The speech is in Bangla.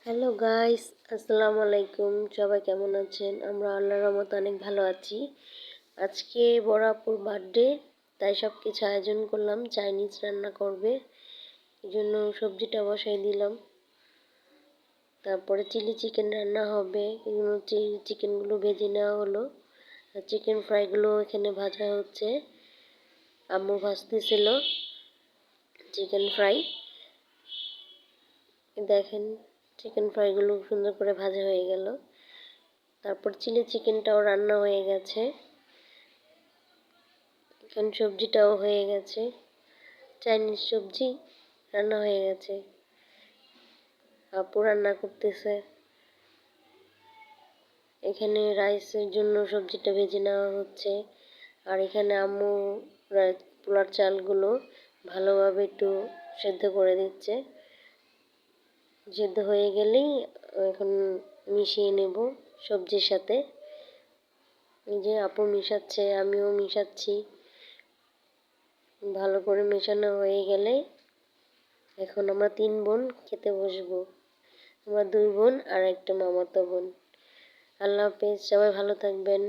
হ্যালো গাইস, আসসালামু আলাইকুম। সবাই কেমন আছেন? আমরা আল্লাহর রহমতে অনেক ভালো আছি। আজকে বড় আপুর বার্থডে, তাই সব কিছু আয়োজন করলাম। চাইনিজ রান্না করবে, এই জন্য সবজিটা বসাই দিলাম। তারপরে চিলি চিকেন রান্না হবে, এগুলো চিলি চিকেনগুলো ভেজে নেওয়া হলো। আর চিকেন ফ্রাইগুলো এখানে ভাজা হচ্ছে। আম্মু ভাজতেছিল চিকেন ফ্রাই। দেখেন, চিকেন ফ্রাইগুলো সুন্দর করে ভাজা হয়ে গেল। তারপর চিলি চিকেনটাও রান্না হয়ে গেছে। এখানে সবজিটাও হয়ে গেছে। চাইনিজ সবজি রান্না হয়ে গেছে। আপু রান্না করতেছে। এখানে রাইসের জন্য সবজিটা ভেজে নেওয়া হচ্ছে। আর এখানে আম্মু পোলার চালগুলো ভালোভাবে একটু সেদ্ধ করে দিচ্ছে। সেদ্ধ হয়ে গেলেই এখন মিশিয়ে নেব সবজির সাথে। এই যে আপু মিশাচ্ছে, আমিও মিশাচ্ছি। ভালো করে মেশানো হয়ে গেলে এখন আমরা 3 বোন খেতে বসবো। আমরা 2 বোন আর একটা মামাতো বোন। আল্লাহ হাফেজ, সবাই ভালো থাকবেন।